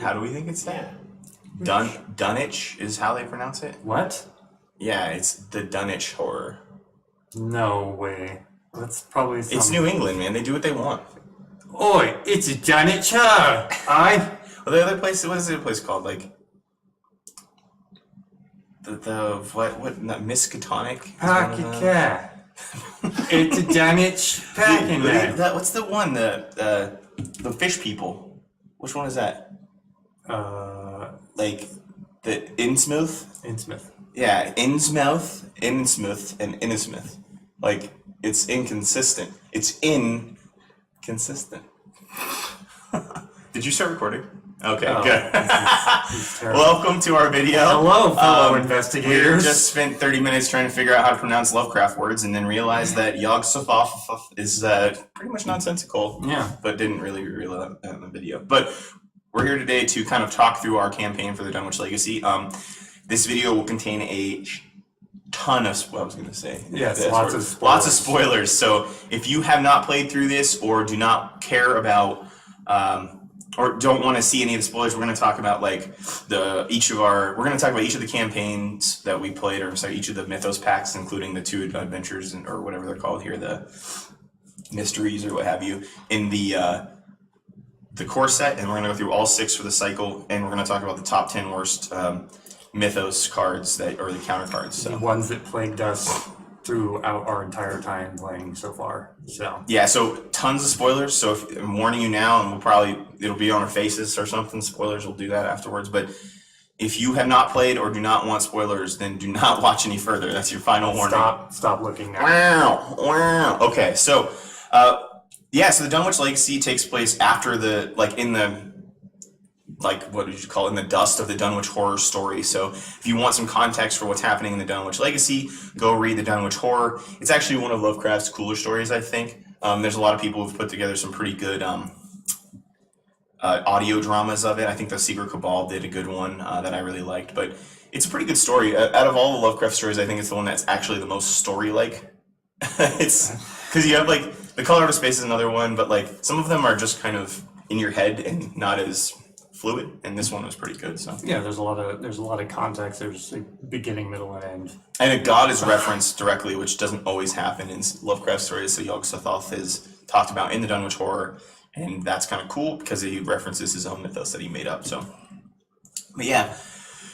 How do we think it's that? Dunwich is how they pronounce it? What? Yeah, it's the Dunwich horror. No way. That's probably some... It's New England, man. They do what they want. Oi, it's a Dunwich horror. Well, the other place, what is the other place called? Like, not Miskatonic? It's a Dunwich packing there. What's the one? The fish people. Which one is that? Like the Innsmouth. Yeah, Innsmouth, and Innismouth. Like, it's inconsistent. It's inconsistent. Did you start recording? Okay, good. Welcome to our video. Hello, fellow investigators. We just spent 30 minutes trying to figure out how to pronounce Lovecraft words and then realized that Yog-Sothoth is pretty much nonsensical. Yeah. But didn't really realize that in the video. But we're here today to kind of talk through our campaign for the Dunwich Legacy. This video will contain a ton of lots of spoilers. So if you have not played through this or do not care about or don't want to see any of the spoilers, we're going to talk about each of the campaigns that we played, or sorry, each of the Mythos packs, including the 2 adventures or whatever they're called here, the mysteries or what have you, in the core set, and we're going to go through all 6 for the cycle, and we're going to talk about the top 10 worst Mythos cards or the counter cards. So. The ones that plagued us throughout our entire time playing so far. So yeah, so tons of spoilers. So I'm warning you now, and it'll be on our faces or something. Spoilers, we'll do that afterwards. But if you have not played or do not want spoilers, then do not watch any further. That's your final warning. Stop looking now. Wow. Okay, so so the Dunwich Legacy takes place after what did you call it, in the dust of the Dunwich Horror story. So if you want some context for what's happening in the Dunwich Legacy, go read the Dunwich Horror. It's actually one of Lovecraft's cooler stories, I think. There's a lot of people who've put together some pretty good audio dramas of it. I think the Secret Cabal did a good one that I really liked. But it's a pretty good story. Out of all the Lovecraft stories, I think it's the one that's actually the most story-like. It's because you have the Color Out of Space is another one, but some of them are just kind of in your head and not as fluid, and this one was pretty good. So yeah, there's a lot of context. There's a beginning, middle, and end. And a god is referenced directly, which doesn't always happen in Lovecraft stories. So Yog-Sothoth is talked about in the Dunwich Horror, and that's kind of cool because he references his own mythos that he made up. So, but yeah,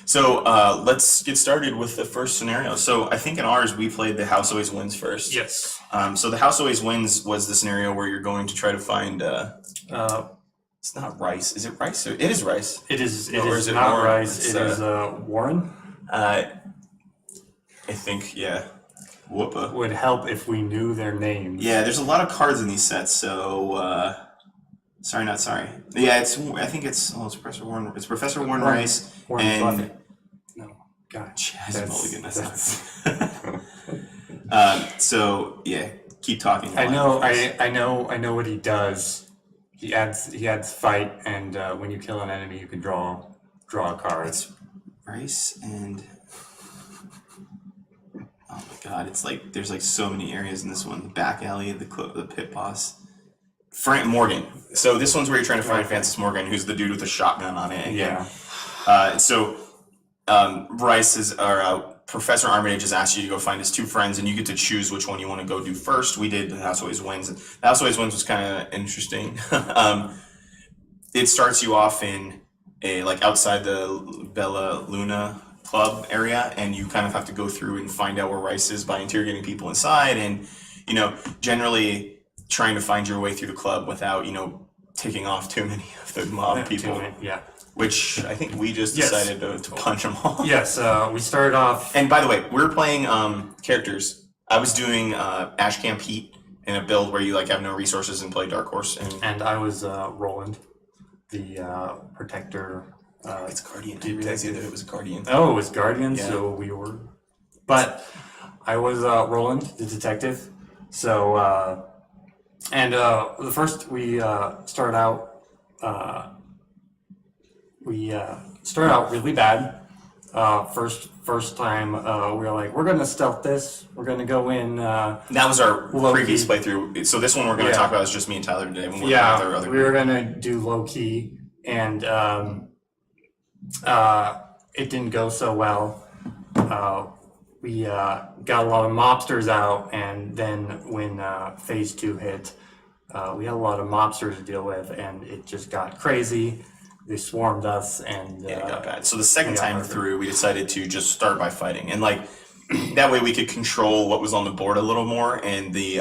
so let's get started with the first scenario. So I think in ours we played the House Always Wins first. Yes. So the House Always Wins was the scenario where you're going to try to find. It's not rice. Is it rice? It is rice. It is not rice. It is Warren. I think, yeah. Whoopa. Would help if we knew their names. Yeah, there's a lot of cards in these sets, so sorry, not sorry. Yeah, it's Professor Warren. It's Professor Warren Rice Warren and Buffett. No, God, that's Mulligan. So yeah, keep talking. I know what he does. He adds fight, and when you kill an enemy, you can draw a card. It's Rice and oh my God, it's there's so many areas in this one. The back alley, the pit boss, Frank Morgan. So this one's where you're trying to find Francis Morgan, who's the dude with the shotgun on it. Again. Yeah. Rice is Professor Armitage has asked you to go find his 2 friends, and you get to choose which one you want to go do first. We did The House Always Wins. The House Always Wins was kind of interesting. It starts you off in outside the Bella Luna club area, and you kind of have to go through and find out where Rice is by interrogating people inside, and generally trying to find your way through the club without ticking off too many of the mob people. Yeah. Which I think we just decided to punch them all. Yes, we started off... And by the way, we're playing characters. I was doing Ashcamp Heat in a build where you have no resources and play Dark Horse. And I was Roland, the Protector. It's Guardian. I realized that it was Guardian. Oh, it was Guardian, yeah. So we were... But I was Roland, the detective. So, the first we started out... We started out really bad. First time, we were we're going to stealth this. We're going to go in. That was our previous playthrough. So this one we're going to talk about is just me and Tyler today. When we were going to do low key, and it didn't go so well. We got a lot of mobsters out, and then when phase 2 hit, we had a lot of mobsters to deal with, and it just got crazy. They swarmed us, and Yeah, it got bad. So the second time murdered. through, we decided to just start by fighting, and like that way we could control what was on the board a little more. And the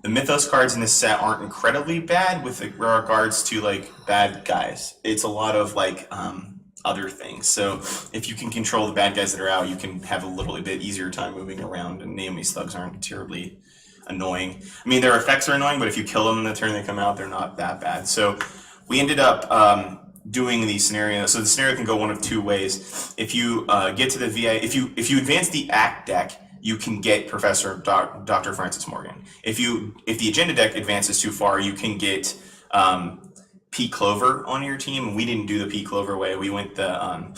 Mythos cards in this set aren't incredibly bad with regards to like bad guys. It's a lot of like other things. So if you can control the bad guys that are out, you can have a little bit easier time moving around. And Naomi's thugs aren't terribly annoying. I mean, their effects are annoying, but if you kill them in the turn they come out, they're not that bad. So we ended up doing the scenario. So the scenario can go one of two ways. If you get to the VA, if you advance the Act deck, you can get Dr. Francis Morgan. If the Agenda deck advances too far, you can get P. Clover on your team. We didn't do the P. Clover way. We went the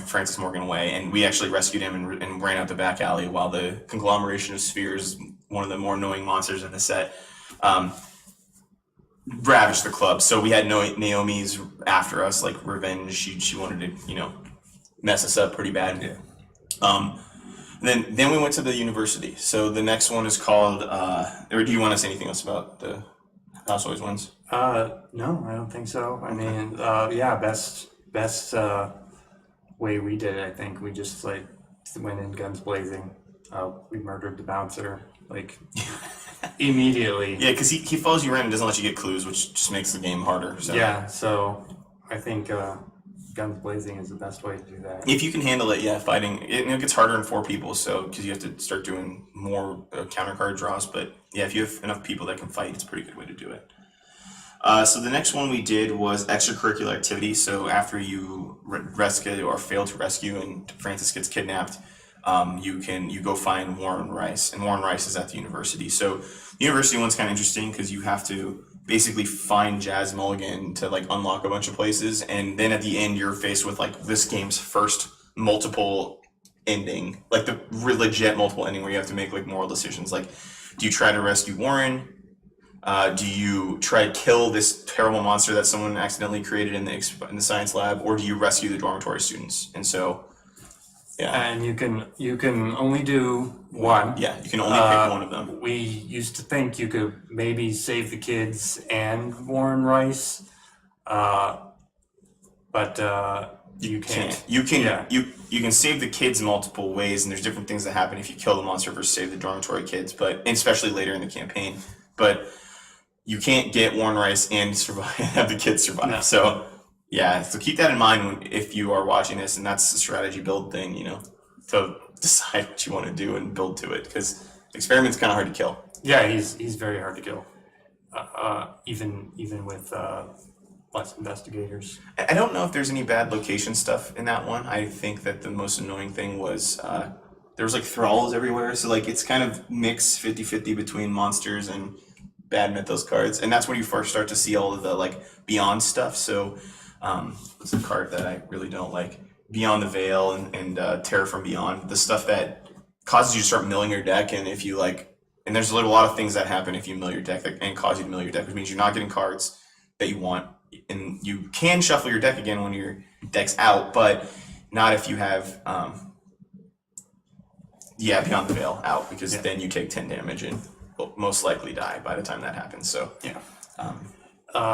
Francis Morgan way, and we actually rescued him and ran out the back alley while the conglomeration of spheres, one of the more annoying monsters in the set, ravaged the club. So we had Naomi's after us, like revenge. She wanted to, mess us up pretty bad. Yeah. Then we went to the university. So the next one is called. Or do you want to say anything else about the House Always Wins? No, I don't think so. I mean, best way we did it. I think we just like went in guns blazing. We murdered the bouncer like immediately. Yeah, because he follows you around and doesn't let you get clues, which just makes the game harder. So. Yeah, so I think guns blazing is the best way to do that. If you can handle it, yeah, fighting it gets harder in 4 people, so because you have to start doing more counter card draws. But yeah, if you have enough people that can fight, it's a pretty good way to do it. So the next one we did was Extracurricular Activity. So after you rescue or fail to rescue and Francis gets kidnapped, you go find Warren Rice, and Warren Rice is at the university. So the university one's kind of interesting because you have to basically find Jazz Mulligan to like unlock a bunch of places, and then at the end you're faced with like this game's first multiple ending, like the legit multiple ending where you have to make like moral decisions. Like, do you try to rescue Warren? Do you try to kill this terrible monster that someone accidentally created in the science lab, or do you rescue the dormitory students? And so, yeah. And you can only do one. Yeah, you can only pick one of them. We used to think you could maybe save the kids and Warren Rice, but you can't. You can save the kids multiple ways, and there's different things that happen if you kill the monster versus save the dormitory kids, but especially later in the campaign. But you can't get Warren Rice and survive, have the kids survive. No. So yeah, so keep that in mind if you are watching this, and that's the strategy build thing, to decide what you want to do and build to it, because experiment's kind of hard to kill. Yeah, he's very hard to kill, even with less investigators. I don't know if there's any bad location stuff in that one. I think that the most annoying thing was there was like thralls everywhere, so like it's kind of mixed 50-50 between monsters and bad Mythos cards, and that's when you first start to see all of the like Beyond stuff. So what's the card that I really don't like? Beyond the Veil and Terror from Beyond, the stuff that causes you to start milling your deck, and if you and there's a lot of things that happen if you mill your deck and cause you to mill your deck, which means you're not getting cards that you want, and you can shuffle your deck again when your deck's out, but not if you have Beyond the Veil out, because then you take 10 damage and will most likely die by the time that happens. So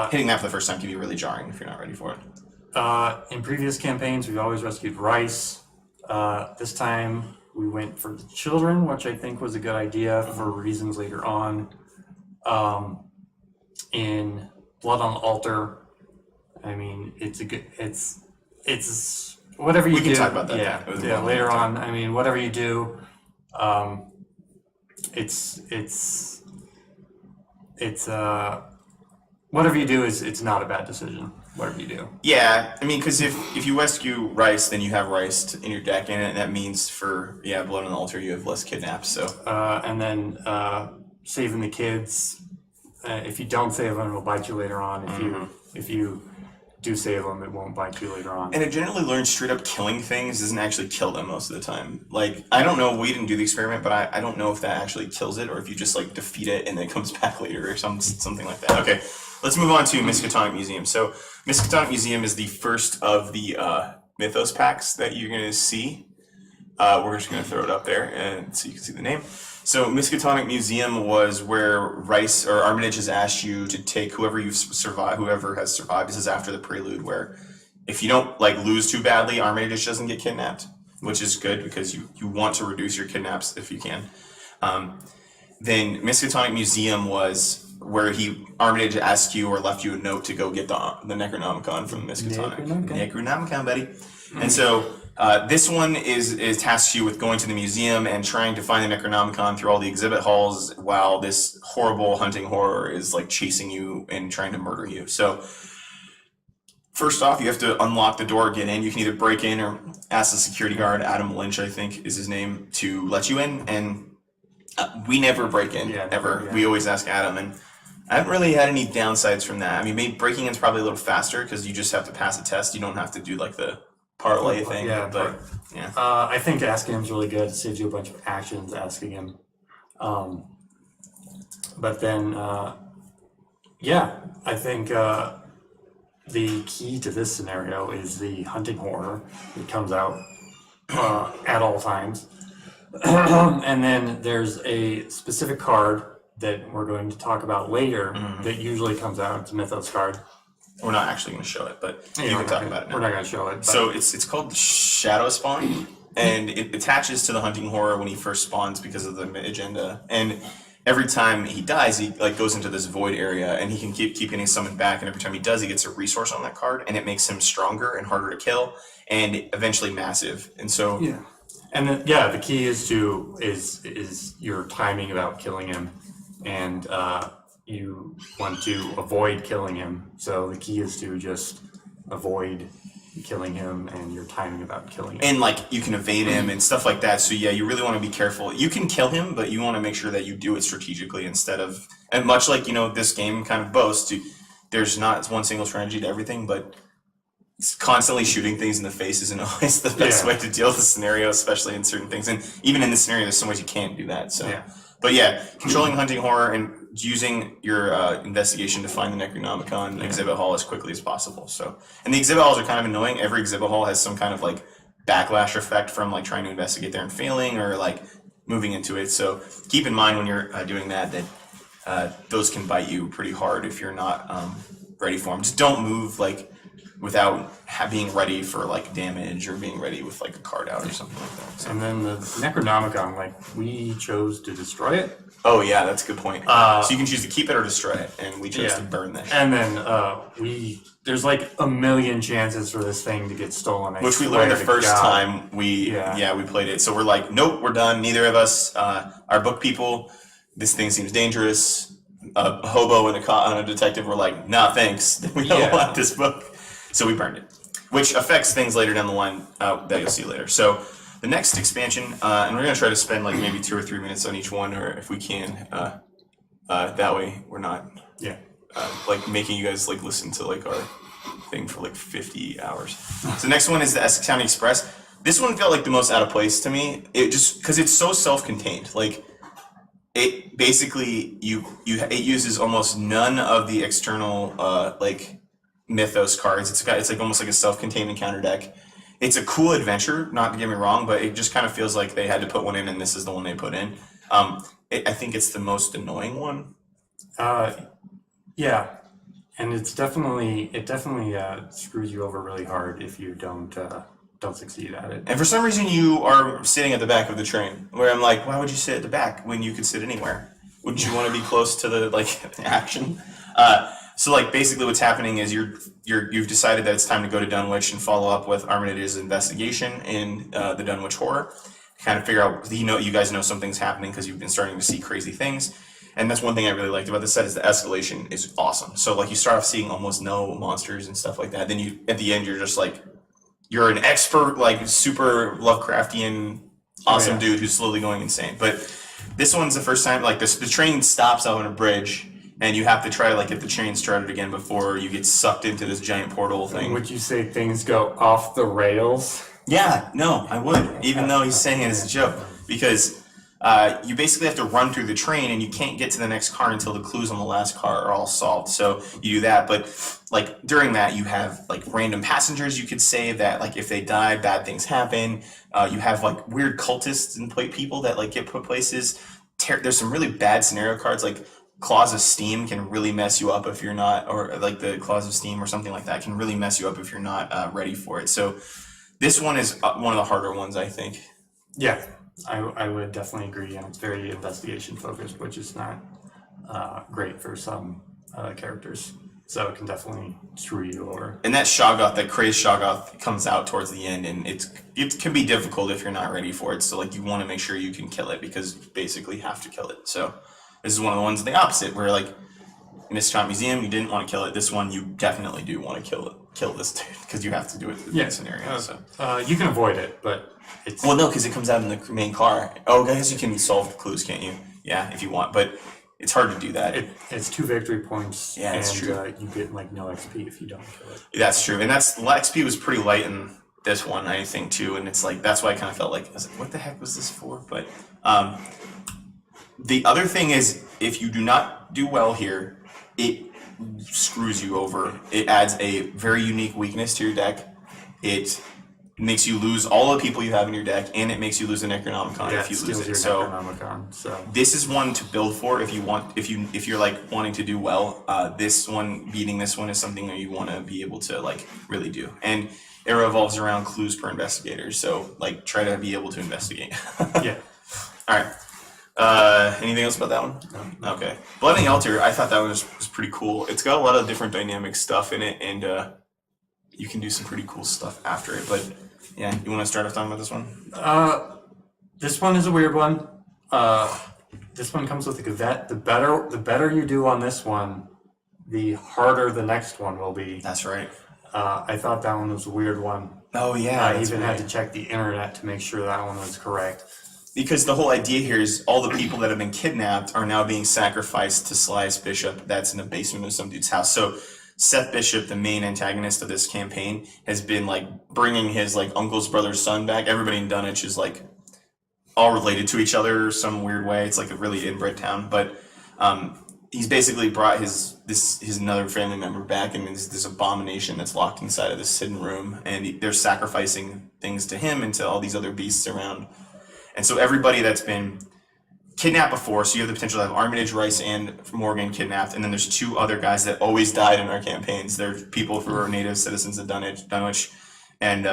hitting that for the first time can be really jarring if you're not ready for it. In previous campaigns, we've always rescued Rice. This time we went for the children, which I think was a good idea for reasons later on. In Blood on the Altar, I mean, it's whatever you do. We can talk about that. Yeah, later on. I mean, whatever you do, whatever you do it's not a bad decision. Whatever you do. Yeah, I mean, because if you rescue Rice, then you have Rice in your deck, and that means for Blood on the Altar you have less kidnaps. So and then saving the kids. If you don't save them, it'll bite you later on. If you do save them, it won't bite you later on. And I generally learned straight up killing things doesn't actually kill them most of the time. Like, I don't know, we didn't do the experiment, but I don't know if that actually kills it, or if you just like defeat it and then it comes back later or something like that. Okay, let's move on to Miskatonic Museum. So Miskatonic Museum is the first of the Mythos packs that you're going to see. We're just going to throw it up there and so you can see the name. So Miskatonic Museum was where Rice or Armitage has asked you to take whoever has survived. This is after the prelude where if you don't like lose too badly, Armitage doesn't get kidnapped, which is good because you want to reduce your kidnaps if you can. Then Miskatonic Museum was where Armitage asked you or left you a note to go get the Necronomicon from Miskatonic. Necronomicon, buddy. And so this one is tasks you with going to the museum and trying to find the Necronomicon through all the exhibit halls while this horrible hunting horror is like chasing you and trying to murder you. So first off, you have to unlock the door, get in. You can either break in or ask the security guard, Adam Lynch, I think is his name, to let you in. And we never break in, ever. Yeah. We always ask Adam, and I haven't really had any downsides from that. I mean, maybe breaking in's probably a little faster because you just have to pass a test. You don't have to do like the parlay thing. I think asking him's really good. It saves you a bunch of actions asking him. But then, I think the key to this scenario is the hunting horror that comes out at all times. And then there's a specific card that we're going to talk about later that usually comes out. It's a Mythos card. We're not actually going to show it, but you can talk about it now. We're not going to show it. So it's called Shadow Spawn, and it attaches to the hunting horror when he first spawns because of the agenda. And every time he dies, he like goes into this void area, and he can keep getting summoned back. And every time he does, he gets a resource on that card, and it makes him stronger and harder to kill, and eventually massive. And so and the key is your timing about killing him, and you want to avoid killing him. So the key is to just avoid killing him and your timing about killing him. And like you can evade him and stuff like that. So you really want to be careful. You can kill him, but you want to make sure that you do it strategically instead of, and much like, this game kind of boasts, there's not one single strategy to everything, but constantly shooting things in the face isn't always the best way to deal with the scenario, especially in certain things. And even in this scenario, there's some ways you can't do that. So, but controlling hunting horror and using your investigation to find the Necronomicon exhibit hall as quickly as possible. So, and the exhibit halls are kind of annoying. Every exhibit hall has some kind of like backlash effect from like trying to investigate there and failing or like moving into it. So keep in mind when you're doing that those can bite you pretty hard if you're not ready for them. Just don't move like without being ready for like damage or being ready with like a card out or something like that. So. And then the Necronomicon, we chose to destroy it. Oh yeah, that's a good point. So you can choose to keep it or destroy it, and we chose to burn that shit. And then there's like a million chances for this thing to get stolen. Which we learned the first time we played it. So we're like, nope, we're done. Neither of us are book people. This thing seems dangerous. A hobo and a detective were like, nah, thanks. We don't want this book. So we burned it, which affects things later down the line that you'll see later. So the next expansion, and we're going to try to spend like maybe 2 or 3 minutes on each one, or if we can, that way we're not like making you guys like listen to like our thing for like 50 hours. So the next one is the Essex County Express. This one felt like the most out of place to me. It just because it's so self-contained. Like it basically it uses almost none of the external like Mythos cards. It's like almost like a self-contained encounter deck. It's a cool adventure, not to get me wrong, but it just kind of feels like they had to put one in, and this is the one they put in. I think it's the most annoying one. And it definitely screws you over really hard if you don't succeed at it. And for some reason, you are sitting at the back of the train, where I'm like, why would you sit at the back when you could sit anywhere? Wouldn't you want to be close to the like action? So like basically what's happening is you've decided that it's time to go to Dunwich and follow up with Armitage's investigation in the Dunwich horror. Kind of figure out, you guys know something's happening because you've been starting to see crazy things. And that's one thing I really liked about this set is the escalation is awesome. So like you start off seeing almost no monsters and stuff like that. Then at the end you're just like, you're an expert, like super Lovecraftian, awesome dude who's slowly going insane. But this one's the first time, like the train stops out on a bridge, and you have to try to like get the train started again before you get sucked into this giant portal thing. Would you say things go off the rails? Yeah, no, I would, even though he's saying it as a joke. Because you basically have to run through the train, and you can't get to the next car until the clues on the last car are all solved. So you do that, but like during that, you have like random passengers you could save that like if they die, bad things happen. You have like weird cultists and people that like get put places. There's some really bad scenario cards like Claws of Steam can really mess you up if you're not, or like the Claws of Steam or something like that can really mess you up if you're not ready for it. So this one is one of the harder ones, I think. Yeah, I would definitely agree, and it's very investigation focused, which is not great for some characters. So it can definitely screw you over. And that Shoggoth, that crazed Shoggoth, comes out towards the end, and it can be difficult if you're not ready for it. So like you want to make sure you can kill it because you basically have to kill it. So this is one of the ones the opposite, where like Miskatonic Museum, you didn't want to kill it. This one, you definitely do want to kill this dude because you have to do it in the scenario. So you can avoid it, but it's no, because it comes out in the main car. Oh, I guess you can solve the clues, can't you? Yeah, if you want, but it's hard to do that. It's 2 victory points. Yeah, that's true. You get like no XP if you don't kill it. That's true, and XP was pretty light in this one, I think, too. And it's like that's why I kind of felt like I was like, what the heck was this for? But the other thing is, if you do not do well here, it screws you over. It adds a very unique weakness to your deck. It makes you lose all the people you have in your deck, and it makes you lose a Necronomicon if you lose it. So this is one to build for if you're like wanting to do well. This one, beating this one, is something that you want to be able to like really do, and it revolves around clues per investigator. So like try to be able to investigate. Yeah. All right. Anything else about that one? No. Okay. Blooding Altar, I thought that one was pretty cool. It's got a lot of different dynamic stuff in it, and you can do some pretty cool stuff after it. But yeah, you want to start off talking about this one? This one is a weird one. This one comes with a caveat. The better you do on this one, the harder the next one will be. That's right. I thought that one was a weird one. Oh yeah. I even had to check the internet to make sure that one was correct. Because the whole idea here is all the people that have been kidnapped are now being sacrificed to Sly's Bishop that's in the basement of some dude's house. So Seth Bishop, the main antagonist of this campaign, has been like bringing his like uncle's brother's son back. Everybody in Dunwich is like all related to each other some weird way. It's like a really inbred town, but he's basically brought his another family member back, and there's this abomination that's locked inside of this hidden room, and they're sacrificing things to him and to all these other beasts around. And so everybody that's been kidnapped before, so you have the potential to have Armitage, Rice, and Morgan kidnapped, and then there's 2 other guys that always died in our campaigns. They're people who are native citizens of Dunwich. And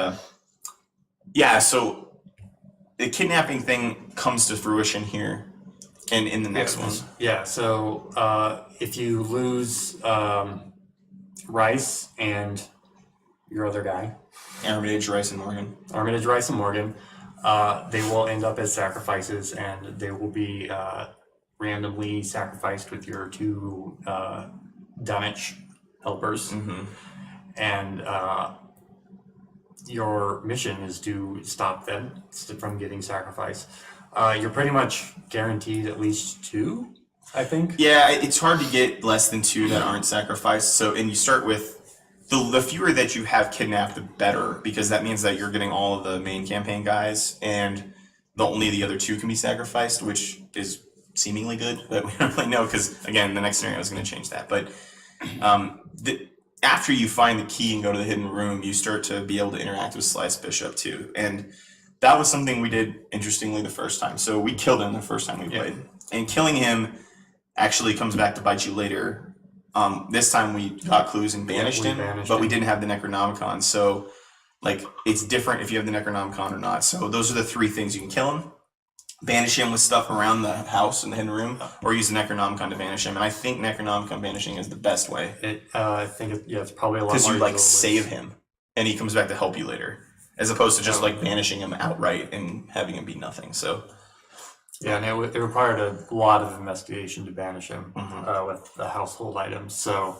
so the kidnapping thing comes to fruition here and in the next one. Yeah, so if you lose Rice and your other guy, Armitage, Rice, and Morgan. They will end up as sacrifices, and they will be randomly sacrificed with your 2 Dunwich helpers. Mm-hmm. And your mission is to stop them from getting sacrificed. You're pretty much guaranteed at least 2, I think. Yeah, it's hard to get less than 2 that aren't sacrificed. So, and you start with the fewer that you have kidnapped, the better, because that means that you're getting all of the main campaign guys, and only the other 2 can be sacrificed, which is seemingly good, but we don't really know because, again, the next scenario is going to change that. But after you find the key and go to the hidden room, you start to be able to interact with Sly's Bishop too, and that was something we did interestingly the first time. So we killed him the first time we played, and killing him actually comes back to bite you later. This time we got clues and banished him, but we didn't have the Necronomicon. So, like, it's different if you have the Necronomicon or not. So those are the 3 things you can kill him: banish him with stuff around the house in the hidden room, or use the Necronomicon to banish him. And I think Necronomicon banishing is the best way. I think it's probably a lot more. Because you like save him, and he comes back to help you later, as opposed to just like banishing him outright and having him be nothing. So. Yeah, and it required a lot of investigation to banish him with the household items. So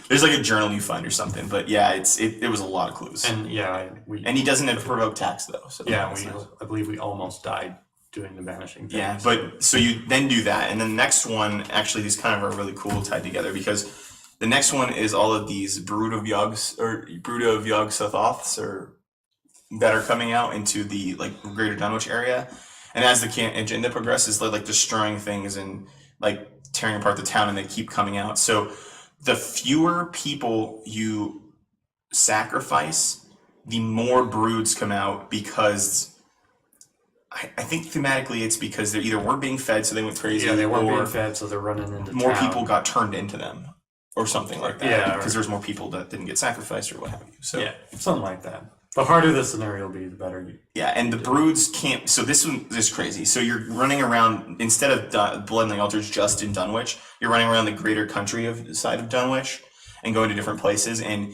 there's like a journal you find or something, but yeah, it was a lot of clues. And he doesn't have to provoke tax though. So yeah, I believe we almost died doing the banishing thing. Yeah, but so you then do that, and then the next one, actually, these kind of are really cool tied together, because the next one is all of these Brood of Yog-Sothoths that are coming out into the like greater Dunwich area. And as the agenda progresses, they're like destroying things and like tearing apart the town, and they keep coming out. So the fewer people you sacrifice, the more broods come out, because I think thematically it's because they either weren't being fed, so they went crazy. Yeah, they weren't being fed, so they're running into more town. people got turned into them, or something like that. Yeah, because there's more people that didn't get sacrificed or what have you. So yeah, something like that. The harder the scenario will be, the better. Yeah, and the broods can't. So this one is crazy. So you're running around, instead of Blood and the Altars just in Dunwich, you're running around the greater country side of Dunwich and going to different places, and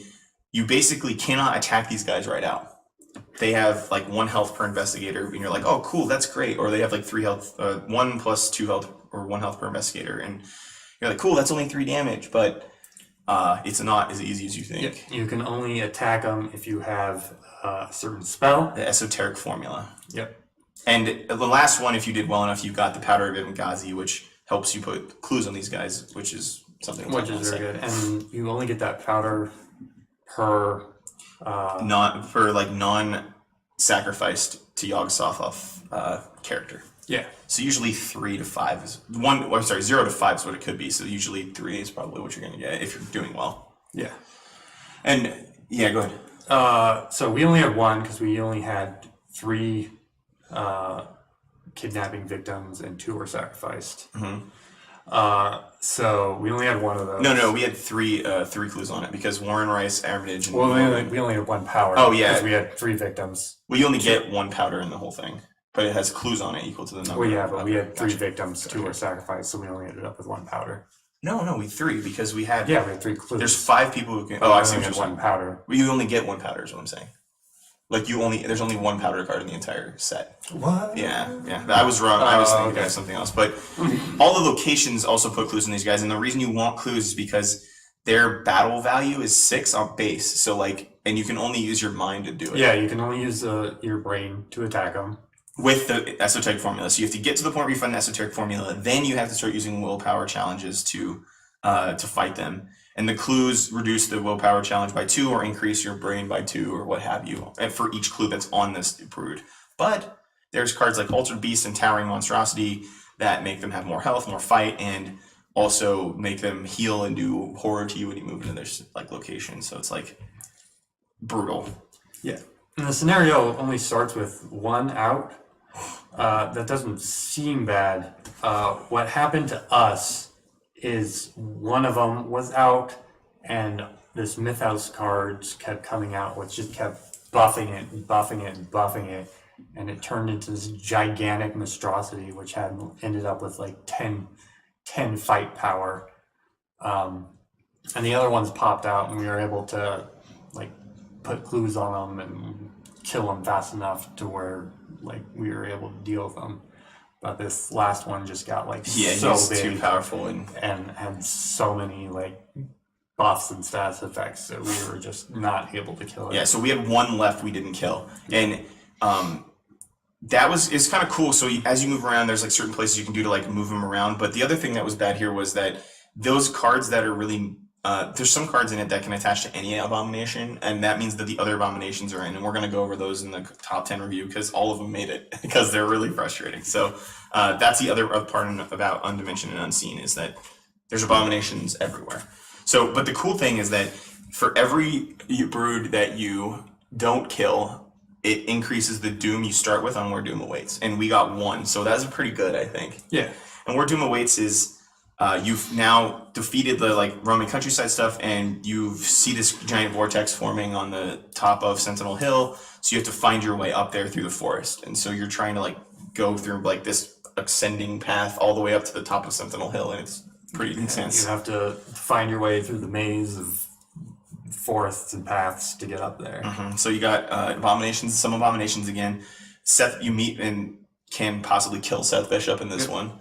you basically cannot attack these guys right out. They have like 1 health per investigator, and you're like, oh, cool, that's great. Or they have like 3 health, 1 plus 2 health, or 1 health per investigator, and you're like, cool, that's only 3 damage, but it's not as easy as you think. You can only attack them if you have a certain spell. The esoteric formula. Yep. And the last one, if you did well enough, you got the Powder of Benghazi, which helps you put clues on these guys, which is something. Which is very good. And you only get that powder per... non-sacrificed to Yog-Sothoth character. Yeah. So usually 3 to 5 is... 0 to 5 is what it could be, so usually 3 is probably what you're going to get if you're doing well. Yeah. And, yeah, go ahead. So we only had 1, because we only had 3 kidnapping victims and 2 were sacrificed. Mm-hmm. So we only had 1 of those. No, we had 3 clues on it, because Warren Rice, Armitage, and... Well, we only had 1 power. Oh, yeah. Because we had 3 victims. Well, you only get 1 powder in the whole thing, but it has clues on it equal to the number. Well, yeah, but we had 3 victims, 2 were sacrificed, so we only ended up with 1 powder. No, we 3, because we had... Yeah, we had 3 clues. There's 5 people who can... Oh, I see only had 1 powder. Well, you only get 1 powder is what I'm saying. Like, there's only 1 powder card in the entire set. What? Yeah. I was wrong. I was thinking of something else. But all the locations also put clues in these guys, and the reason you want clues is because their battle value is 6 on base. So, like, and you can only use your mind to do it. Yeah, you can only use your brain to attack them. With the esoteric formula. So you have to get to the point where you find the esoteric formula, then you have to start using willpower challenges to fight them. And the clues reduce the willpower challenge by 2 or increase your brain by 2 or what have you, and for each clue that's on this brood. But there's cards like Altered Beast and Towering Monstrosity that make them have more health, more fight, and also make them heal and do horror to you when you move into their like location. So it's like brutal. Yeah. And the scenario only starts with 1 out. That doesn't seem bad. What happened to us is one of them was out, and this Mythos cards kept coming out, which just kept buffing it, and it turned into this gigantic monstrosity, which ended up with like 10 fight power. And the other ones popped out, and we were able to like put clues on them and kill them fast enough to where like we were able to deal with them. But this last one just got like so big, too powerful, and had so many like buffs and status effects that we were just not able to kill it. Yeah, so we had 1 left we didn't kill, and it's kind of cool. So as you move around, there's like certain places you can do to like move them around. But the other thing that was bad here was that those cards that are really there's some cards in it that can attach to any abomination, and that means that the other abominations are in, and we're going to go over those in the top 10 review because all of them made it because they're really frustrating. So that's the other part about Undimensioned and Unseen, is that there's abominations everywhere. So, but the cool thing is that for every brood that you don't kill, it increases the doom you start with on where doom awaits, and we got 1, so that's pretty good, I think. Yeah. And where doom awaits is you've now defeated the like Roman countryside stuff, and you see this giant vortex forming on the top of Sentinel Hill. So you have to find your way up there through the forest, and so you're trying to like go through like this ascending path all the way up to the top of Sentinel Hill, and it's pretty intense. You have to find your way through the maze of forests and paths to get up there. Mm-hmm. So you got some abominations again. Seth, you meet and can possibly kill Seth Bishop in this one.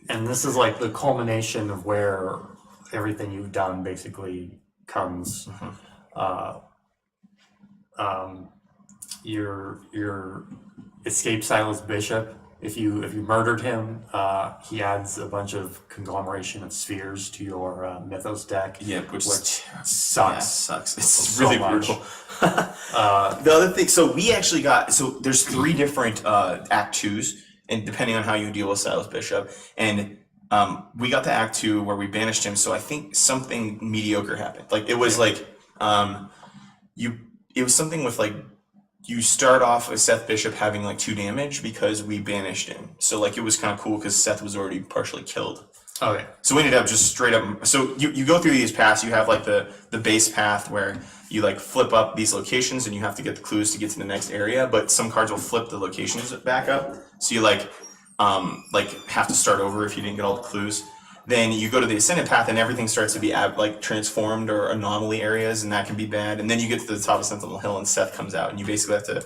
And this is like the culmination of where everything you've done basically comes. Your escape Silas Bishop if you murdered him, he adds a bunch of conglomeration of spheres to your Mythos deck. Yeah, which sucks. Yeah, sucks. It's so really much. brutal. The other thing, so we actually got, so there's 3 different Act 2s, and depending on how you deal with Silas Bishop, and we got to Act 2 where we banished him, so I think something mediocre happened. Like, it was like, it was something with like, you start off with Seth Bishop having like 2 damage because we banished him. So like, it was kind of cool because Seth was already partially killed. Okay. So we ended up just straight up, so you go through these paths, you have like the base path where you like flip up these locations and you have to get the clues to get to the next area, but some cards will flip the locations back up. So you like have to start over if you didn't get all the clues. Then you go to the ascended path and everything starts to be like transformed or anomaly areas, and that can be bad. And then you get to the top of Sentinel Hill and Seth comes out, and you basically have to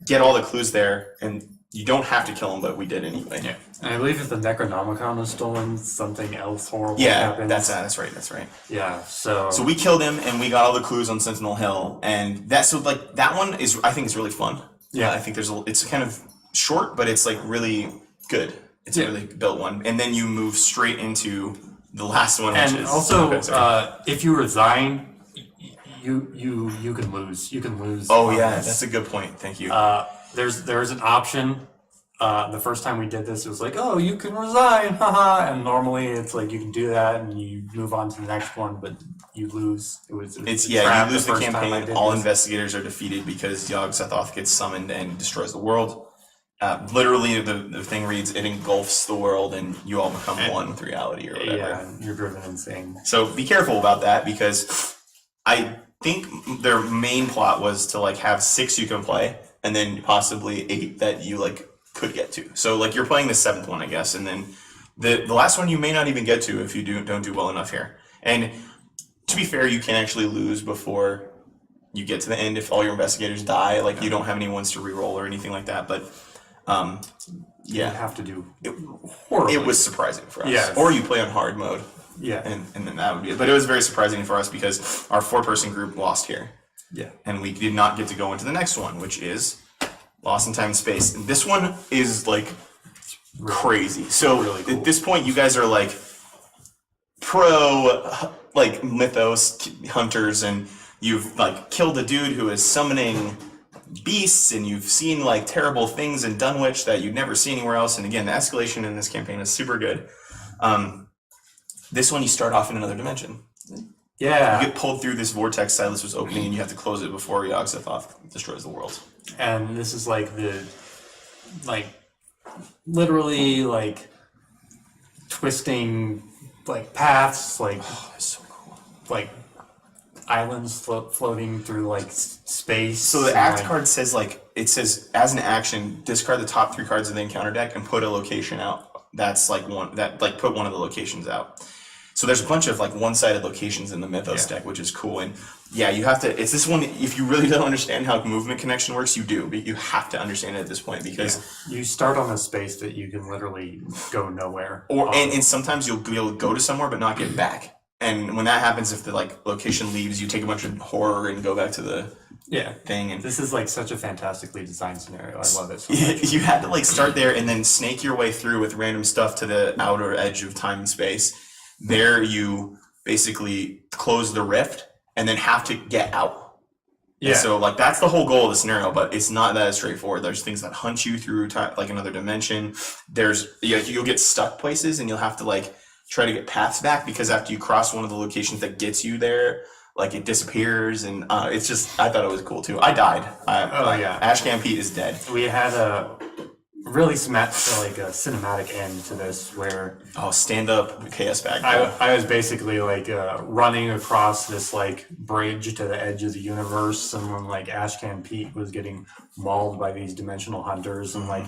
get all the clues there, and you don't have to kill him, but we did anyway. Yeah. And I believe if the Necronomicon is stolen, something else horrible happens. That's right. Yeah, so we killed him and we got all the clues on Sentinel Hill, and that one is, I think, is really fun. Yeah. I think it's kind of short, but it's like really good. It's a really built one, and then you move straight into the last one, and which is also if you resign, you can lose. You can lose. Oh yeah, that's a good point. Thank you. There's an option. The first time we did this, it was like, oh, you can resign, haha. And normally it's like you can do that and you move on to the next one, but you lose. You lose the campaign. All investigators are defeated because Yog-Sothoth gets summoned and destroys the world. Literally, the thing reads, it engulfs the world and you all become one with reality or whatever. Yeah, and you're driven insane. So be careful about that, because I think their main plot was to like have 6 you can play and then possibly 8 that you like could get to. So like you're playing the 7th one, I guess, and then the last one you may not even get to if you don't do well enough here. And to be fair, you can actually lose before you get to the end if all your investigators die. Like you don't have any ones to reroll or anything like that, but you have to do it was surprising for us. Yes. Or you play on hard mode. Yeah. And then that would be it. But it was very surprising for us because our 4-person group lost here. Yeah. And we did not get to go into the next one, which is Lost in Time and Space. And this one is like crazy. So really cool. At this point, you guys are like pro like Mythos hunters, and you've like killed a dude who is summoning beasts, and you've seen like terrible things in Dunwich that you'd never see anywhere else. And again, the escalation in this campaign is super good. This one, you start off in another dimension. Yeah. You get pulled through this vortex Silas was opening, and you have to close it before Yog-Sothoth destroys the world. And this is like literally like twisting like paths, like That's so cool. like islands floating through like space. So the act card says it says as an action, discard the top 3 cards of the encounter deck and put a location out. That's like put one of the locations out. So there's a bunch of like one-sided locations in the Mythos deck, which is cool. And yeah, you have to. It's this one. If you really don't understand how movement connection works, you do, but you have to understand it at this point because you start on a space that you can literally go nowhere. And sometimes you'll be able to go to somewhere but not get back. And when that happens, if the like location leaves, you take a bunch of horror and go back to the thing. And this is like such a fantastically designed scenario. I love it so much. You had to like start there and then snake your way through with random stuff to the outer edge of time and space. There you basically close the rift and then have to get out. Yeah. And so like that's the whole goal of the scenario, but it's not that straightforward. There's things that hunt you through time, like another dimension. You'll get stuck places and you'll have to like try to get paths back because after you cross one of the locations that gets you there, like it disappears, and it's just, I thought it was cool too. I died. Ashcan Pete is dead. We had a really cinematic end to this where stand up KS back. I was basically like running across this like bridge to the edge of the universe, and when like Ashcan Pete was getting mauled by these dimensional hunters, and like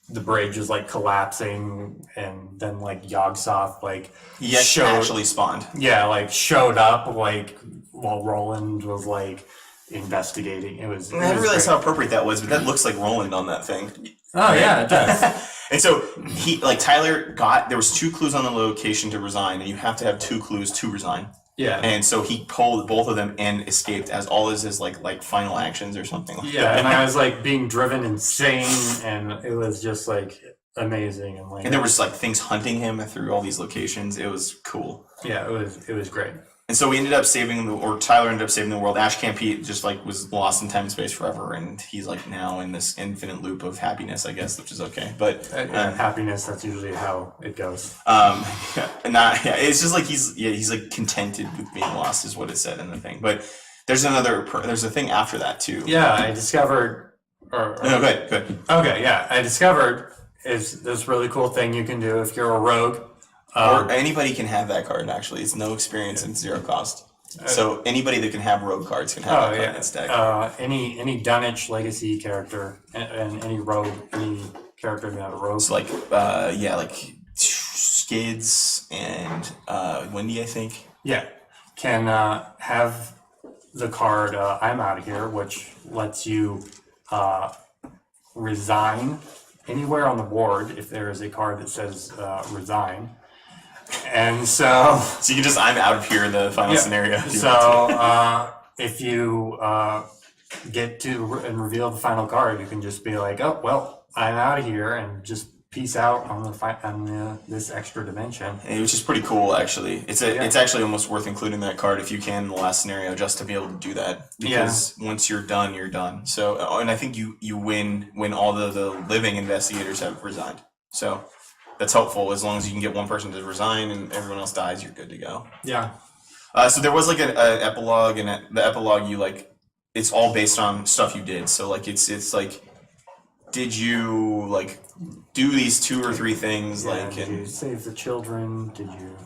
the bridge is like collapsing, and then like Yog-Sothoth like actually spawned. Yeah, like showed up like while Roland was like investigating. I didn't realize how appropriate that was, but that looks like Roland on that thing. Oh yeah, it does. And so Tyler there was 2 clues on the location to resign, and you have to have 2 clues to resign. Yeah. And so he pulled both of them and escaped as all his like final actions or something like that. And I was like being driven insane, and it was just like amazing, and like, And there was like things hunting him through all these locations. It was cool. yeah, it was great. And so we ended up Tyler ended up saving the world. Ash Campy just like was lost in time and space forever, and he's like now in this infinite loop of happiness, I guess, which is okay. But happiness, that's usually how it goes. It's just like he's like contented with being lost, is what it said in the thing. But there's a thing after that too. Yeah, I discovered. No, good. Okay, yeah, I discovered is this really cool thing you can do if you're a rogue. Or anybody can have that card, actually. It's no experience and zero cost. So anybody that can have rogue cards can have that card in its deck. Any Dunwich Legacy character and any rogue, any character that a rogue. So like Skids and Wendy, I think. Yeah, can have the card I'm Out of Here, which lets you resign anywhere on the board if there is a card that says resign. And so you can just I'm out of here in the final scenario. If you get to and reveal the final card, you can just be like, oh well, I'm out of here, and just peace out on this extra dimension. Which is pretty cool, actually. It's actually almost worth including that card if you can in the last scenario, just to be able to do that. Because once you're done, you're done. So, and I think you win when all the living investigators have resigned. So that's helpful. As long as you can get one person to resign and everyone else dies, you're good to go. Yeah. So there was like an epilogue, and the epilogue it's all based on stuff you did. So like it's like, did you like do these 2 or 3 things? Did you save the children? Did you?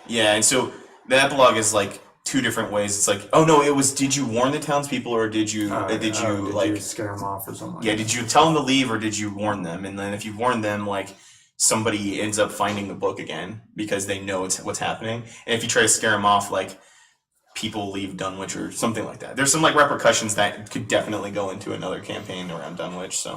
Yeah, and so the epilogue is like 2 different ways. It's like, oh no, it was, did you warn the townspeople, or did you scare them off or something? Yeah, did you tell them to leave, or did you warn them? And then if you warn them, like, somebody ends up finding the book again because they know what's happening. And if you try to scare them off, like, people leave Dunwich or something like that. There's some like repercussions that could definitely go into another campaign around Dunwich. So,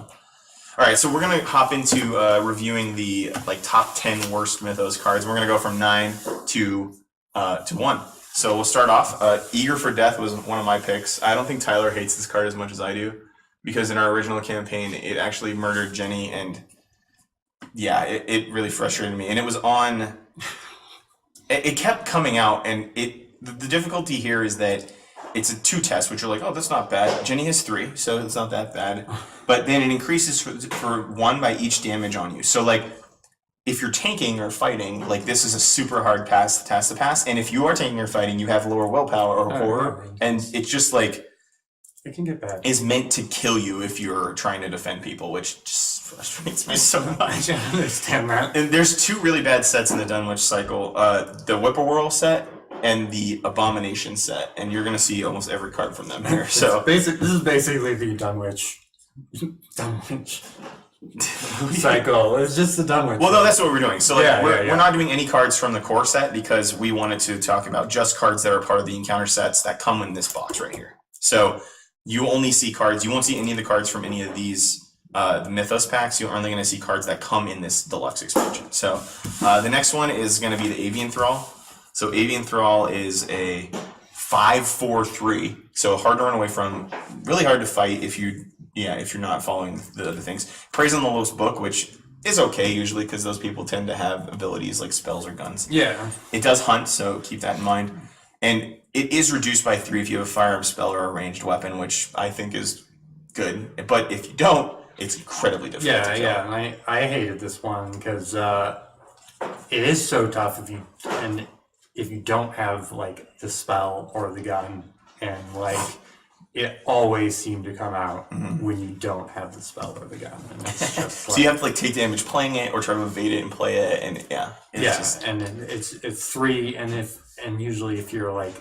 all right, so we're gonna hop into reviewing the like top 10 worst Mythos cards. We're gonna go from 9 to 1. So we'll start off. Eager for Death was one of my picks. I don't think Tyler hates this card as much as I do, because in our original campaign, it actually murdered Jenny, and yeah, it really frustrated me. And it was on. It kept coming out, and the difficulty here is that it's a 2 test, which are like, oh, that's not bad. Jenny has 3, so it's not that bad. But then it increases for 1 by each damage on you. So like, if you're tanking or fighting, like this is a super hard task to pass. And if you are tanking or fighting, you have lower willpower or horror, and it's just like, it can get bad. Is meant to kill you if you're trying to defend people, which just frustrates me so much. I understand that. And there's 2 really bad sets in the Dunwich cycle: the Whippoorwill set and the Abomination set, and you're gonna see almost every card from them here. So this is basically the Dunwich cycle. It's just the Dunwich. Well, no, that's what we're doing. So like, we're not doing any cards from the core set because we wanted to talk about just cards that are part of the encounter sets that come in this box right here. So you only see cards. You won't see any of the cards from any of these the Mythos packs. You're only going to see cards that come in this deluxe expansion. So the next one is going to be the Avian Thrall. So Avian Thrall is a 5/4/3. So hard to run away from, really hard to fight if you're not following the other things. Preys on the Lowest Book, which is okay usually because those people tend to have abilities like spells or guns. Yeah. It does hunt, so keep that in mind. And it is reduced by 3 if you have a firearm spell or a ranged weapon, which I think is good. But if you don't, it's incredibly difficult to kill. Yeah, and I hated this one because it is so tough if you don't have like the spell or the gun, and like it always seemed to come out when you don't have the spell or the gun, and it's just like, so you have to like take damage playing it or try to evade it and play it, and and it's 3, and usually if you're like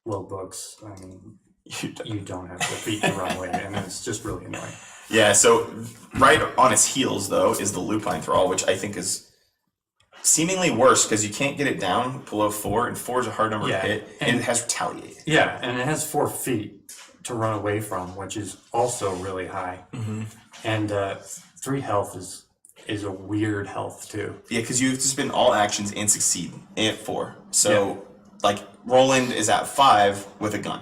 low books, I mean, you don't have the feet to run away, and it's just really annoying. Yeah, so right on its heels though is the Lupine Thrall, which I think is seemingly worse because you can't get it down below 4, and 4 is a hard number to hit, and it has Retaliate. Yeah, and it has 4 feet to run away from, which is also really high. And 3 health is a weird health too. Yeah, because you have to spend all actions and succeed at 4. So like Roland is at 5 with a gun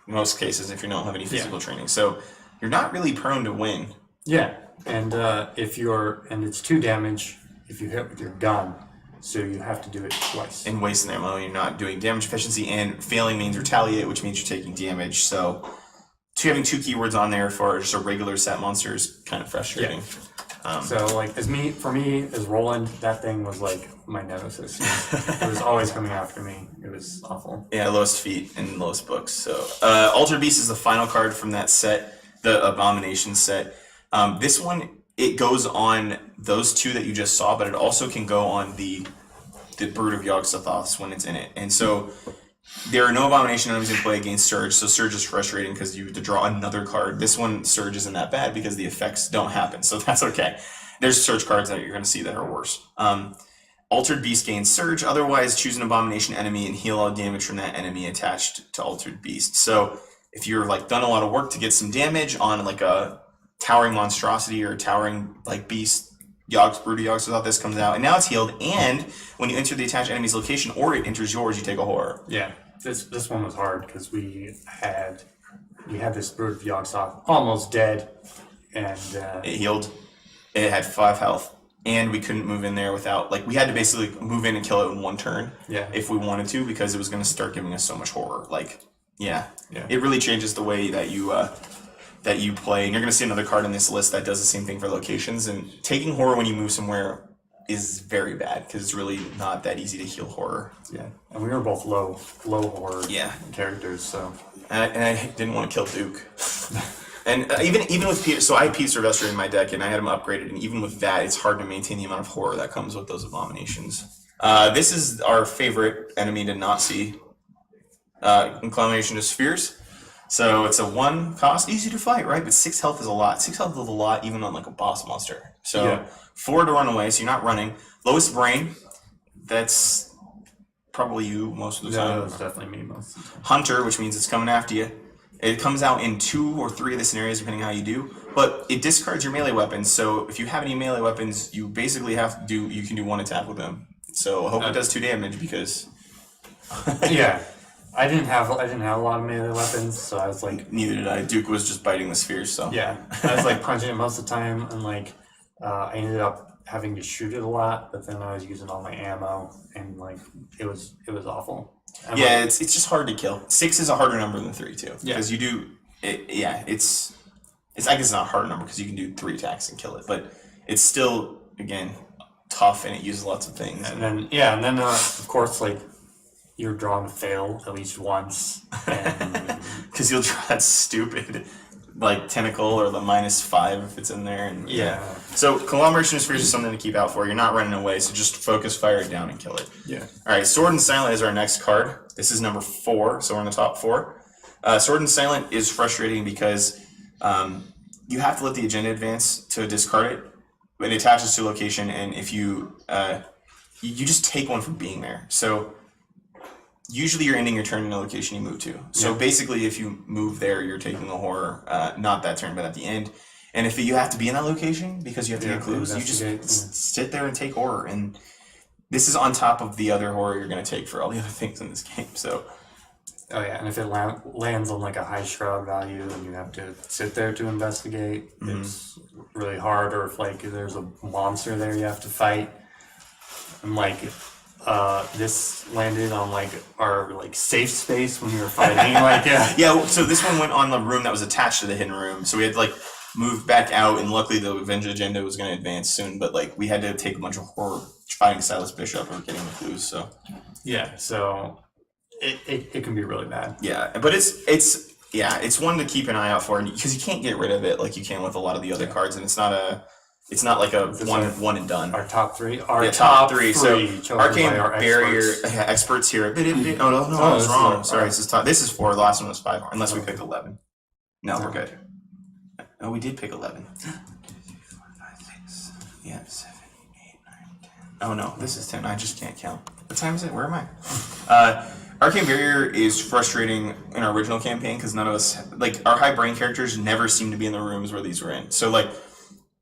in most cases if you don't have any physical training. So you're not really prone to win. Yeah. and it's 2 damage if you hit with your gun, so you have to do it twice. And wasting ammo, you're not doing damage efficiency, and failing means retaliate, which means you're taking damage. So having 2 keywords on there for just a regular set monster is kind of frustrating. So like for me as Roland, that thing was like my nemesis. It was always coming after me. It was awful. Yeah, lowest feat and lowest books. So Altered Beast is the final card from that set, the Abomination set. This one, it goes on those 2 that you just saw, but it also can go on the Brood of Yogg-Sothoth when it's in it. And so there are no Abomination enemies in play against Surge, so Surge is frustrating because you have to draw another card. This one, Surge isn't that bad because the effects don't happen, so that's okay. There's Surge cards that you're going to see that are worse. Altered Beast gains Surge, otherwise choose an Abomination enemy and heal all damage from that enemy attached to Altered Beast. So if you're like done a lot of work to get some damage on like a Towering Monstrosity or Towering like Beast, Brood of Yogg-Sothoth, this comes out, and now it's healed, and when you enter the attached enemy's location or it enters yours, you take a horror. Yeah, this one was hard because we had this Brood of Yogg-Sothoth almost dead, and it healed. It had 5 health, and we couldn't move in there without, like, we had to basically move in and kill it in 1 turn if we wanted to, because it was going to start giving us so much horror. Like, it really changes the way that you play, and you're going to see another card in this list that does the same thing for locations, and taking horror when you move somewhere is very bad, because it's really not that easy to heal horror. Yeah, and we were both low horror characters, so... And I didn't want to kill Duke. And even with Peter, so I had Peter Sylvester in my deck, and I had him upgraded, and even with that, it's hard to maintain the amount of horror that comes with those Abominations. This is our favorite enemy to not see. Inclination of Spheres. So it's a 1 cost, easy to fight, right? But 6 health is a lot. 6 health is a lot, even on like a boss monster. So 4 to run away, so you're not running. Lowest brain, that's probably you most of the time. No, it's definitely me most of the time. Hunter, which means it's coming after you. It comes out in 2 or 3 of the scenarios, depending on how you do. But it discards your melee weapons, so if you have any melee weapons, you basically you can do 1 attack with them. So I hope it does 2 damage, because... Yeah. I didn't have a lot of melee weapons, so I was like... Neither did I. Duke was just biting the spheres, so... Yeah. I was like punching it most of the time, and like, I ended up having to shoot it a lot, but then I was using all my ammo, and like, it was awful. It's just hard to kill. 6 is a harder number than 3 too, because you do it's I guess it's not a hard number because you can do 3 attacks and kill it, but it's still again tough, and it uses lots of things. And then of course, like, you're drawn to fail at least once, because you'll draw that stupid like tentacle or the -5 if it's in there, and So Conglomeration of Spheres is something to keep out for. You're not running away, so just focus, fire it down, and kill it. Yeah. All right, Sword and Silent is our next card. This is number 4, so we're in the top 4. Sword and Silent is frustrating because you have to let the agenda advance to discard it. It attaches to a location, and if you just take 1 from being there. So usually you're ending your turn in a location you move to. So basically, if you move there, you're taking a horror, not that turn, but at the end. And if you have to be in that location because you have to get clues, you just sit there and take horror. And this is on top of the other horror you're going to take for all the other things in this game. So, and if it lands on like a high shroud value, and you have to sit there to investigate, it's really hard. Or if like there's a monster there you have to fight, and like this landed on like our like safe space when we were fighting. So this one went on the room that was attached to the hidden room. So we had to like move back out, and luckily the Avenge agenda was going to advance soon. But like we had to take a bunch of horror fighting Silas Bishop or getting the clues. So so it can be really bad. Yeah, but it's one to keep an eye out for, because you can't get rid of it like you can with a lot of the other cards, and it's not like a one and done. Our top 3? Top three. So Arcane Barrier experts here. Oh no, I was wrong. Sorry, this is top. This is 4. The last one was 5. Unless we picked 11. No, we're good. Oh, we did pick 11. 2, 3, 4, 5, 6. Yeah, 7, 8, 9, 10. Oh no, this is 10. I just can't count. What time is it? Where am I? Arcane Barrier is frustrating in our original campaign because none of us, like, our high brain characters never seemed to be in the rooms where these were in. So like,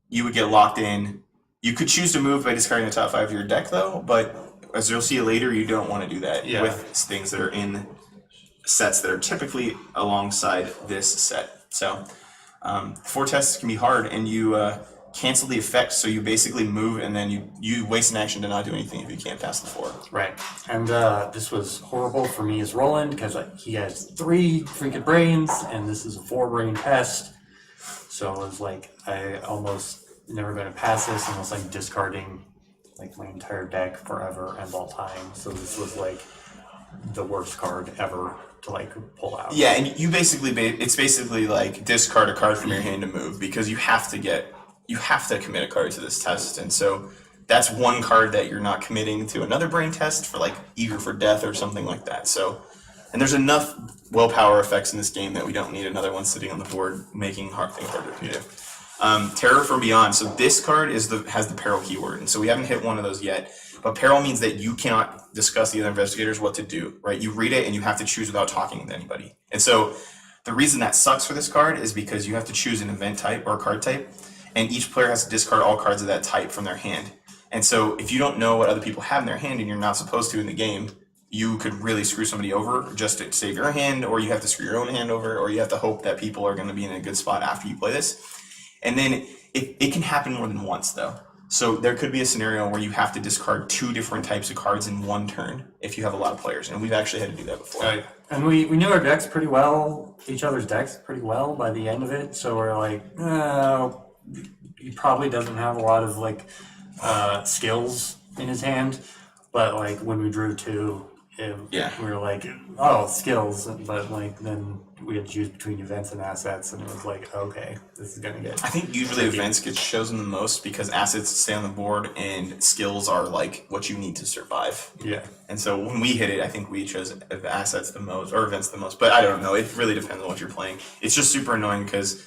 you would get locked in. You could choose to move by discarding the top 5 of your deck, though, but as you'll see later, you don't want to do that with things that are in sets that are typically alongside this set. So 4 tests can be hard, and you cancel the effect, so you basically move and then you waste an action to not do anything if you can't pass the 4. Right. And this was horrible for me as Roland because he has 3 freaking brains and this is a 4-brain test. So it was like I almost never going to pass this unless I'm discarding like my entire deck forever and all time. So this was like the worst card ever to like pull out. Yeah, and you basically it's basically like discard a card from your hand to move, because you have to commit a card to this test, and so that's one card that you're not committing to another brain test for, like eager for death or something like that. So, and there's enough willpower effects in this game that we don't need another one sitting on the board making things harder to do. Terror from Beyond. So this card has the peril keyword, and so we haven't hit one of those yet. But peril means that you cannot discuss the other investigators what to do, right? You read it and you have to choose without talking to anybody. And so the reason that sucks for this card is because you have to choose an event type or a card type, and each player has to discard all cards of that type from their hand. And so if you don't know what other people have in their hand and you're not supposed to in the game, you could really screw somebody over just to save your hand, or you have to screw your own hand over, or you have to hope that people are going to be in a good spot after you play this. And then it can happen more than once, though. So there could be a scenario where you have to discard 2 different types of cards in one turn if you have a lot of players, and we've actually had to do that before. Right. And we knew our decks pretty well, each other's decks pretty well by the end of it, so we're like, he probably doesn't have a lot of like skills in his hand, but like when we drew 2, we were like, oh, skills, but like then we had to choose between events and assets, and it was like, okay, this is gonna get. I think usually events get chosen the most because assets stay on the board and skills are like what you need to survive. Yeah. And so when we hit it, I think we chose assets the most or events the most, but I don't know. It really depends on what you're playing. It's just super annoying because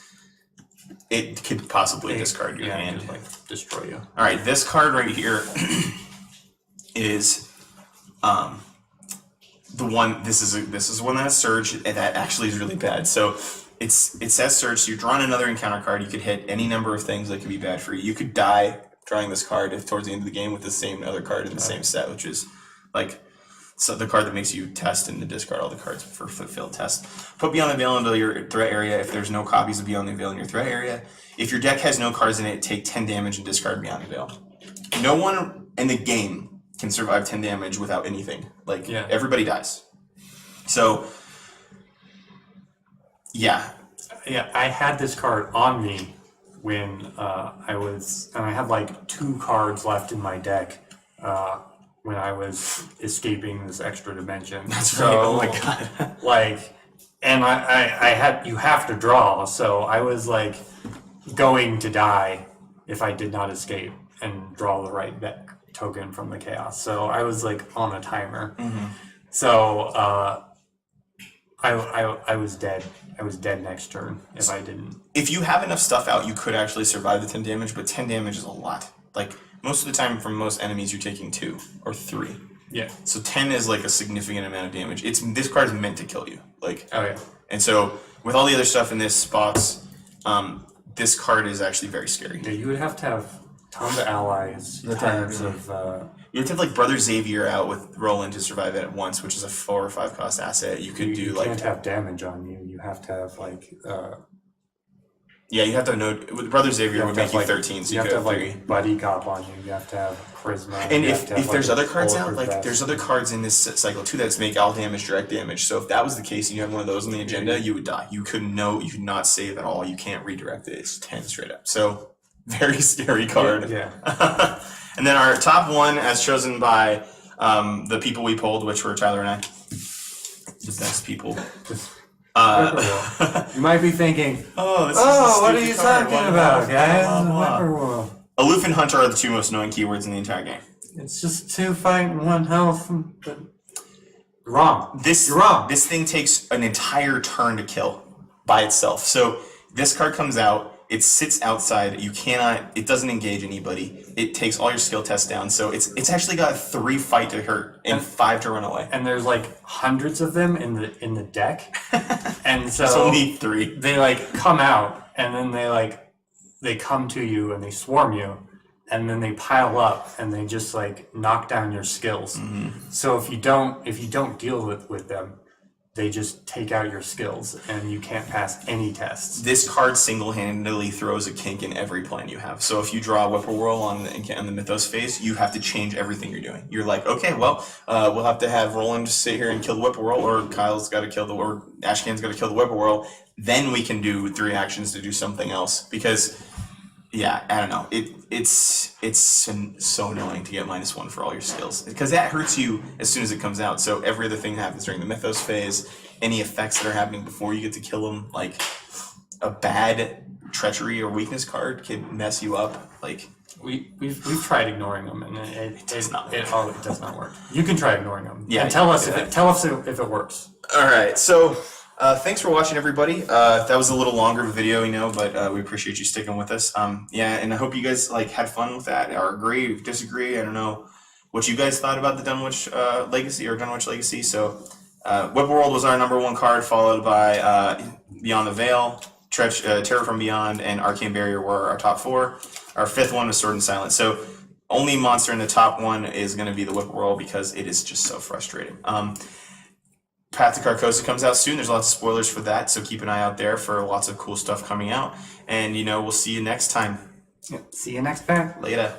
it could possibly discard your hand, like destroy you. All right, this card right here is the one. This is one that has Surge, and that actually is really bad. So it says Surge. So you're drawing another encounter card. You could hit any number of things that could be bad for you. You could die drawing this card if towards the end of the game with the same other card in the same set, which is like the card that makes you test and to discard all the cards for failed test. Put Beyond the Veil into your threat area if there's no copies of Beyond the Veil in your threat area. If your deck has no cards in it, take 10 damage and discard Beyond the Veil. No one in the game can survive 10 damage without anything. Everybody dies. So, yeah. Yeah, I had this card on me when I had like 2 cards left in my deck when I was escaping this extra dimension. That's right. Oh my god. And you have to draw, so I was like going to die if I did not escape and draw the right deck token from the chaos. So I was like on a timer. Mm-hmm. So I was dead. I was dead next turn if I didn't. If you have enough stuff out, you could actually survive the 10 damage, but 10 damage is a lot. Like most of the time from most enemies you're taking 2 or 3. Yeah. So 10 is like a significant amount of damage. This card is meant to kill you. Oh yeah. And so with all the other stuff in this spots, this card is actually very scary. Yeah, you would have to have tons of allies, tons of you have to have like Brother Xavier out with Roland to survive it at once, which is a 4 or 5 cost asset. You could you can't have damage on you. You have to have like yeah, you have to know with Brother Xavier would make you 13, so you have to have 3. like buddy cop on you. You have to have charisma. And if there's other cards out, there's other cards in this cycle too that make all damage direct damage. So if that was the case and you have one of those on the agenda, you would die. You could not save at all. You can't redirect it. It's 10 straight up. So very scary card. Yeah. And then our top one, as chosen by the people we polled, which were Tyler and I, the best people. You might be thinking, what are you talking about, guys? Aloof and Hunter are the 2 most annoying keywords in the entire game. It's just 2 fighting 1 health. But wrong. You're wrong. This thing takes an entire turn to kill by itself. So this card comes out. It sits outside. It doesn't engage anybody. It takes all your skill tests down. So it's actually got 3 fight to hurt and 5 to run away. And there's like hundreds of them in the deck. And so it's only 3. They like come out and then they come to you and they swarm you and then they pile up and they just like knock down your skills. Mm-hmm. So if you don't deal with them, they just take out your skills and you can't pass any tests. This card single-handedly throws a kink in every plan you have. So if you draw Whippoorwill on the Mythos phase, you have to change everything you're doing. You're like, okay, well, we'll have to have Roland sit here and kill the Whippoorwill, or Kyle's got to kill the, or Ashcan's got to kill the Whippoorwill. Then we can do 3 actions to do something else. Because, yeah, I don't know. It's so annoying to get -1 for all your skills, because that hurts you as soon as it comes out. So every other thing that happens during the Mythos phase, any effects that are happening before you get to kill them, like a bad treachery or weakness card can mess you up. Like we've tried ignoring them, and it does not work. You can try ignoring them. Yeah. And tell us if it works. All right, so thanks for watching, everybody. That was a little longer of a video, but we appreciate you sticking with us. Yeah, and I hope you guys had fun with that, or agree, disagree. I don't know what you guys thought about the Dunwich Legacy or Dunwich Legacy. So Whipworld was our #1 card, followed by Beyond the Veil, Terror from Beyond, and Arcane Barrier were our top 4. Our 5th one was Sword and Silence. So only monster in the top 1 is going to be the Whipworld, because it is just so frustrating. Path to Carcosa comes out soon. There's lots of spoilers for that, so keep an eye out there for lots of cool stuff coming out. And we'll see you next time. See you next time. Later.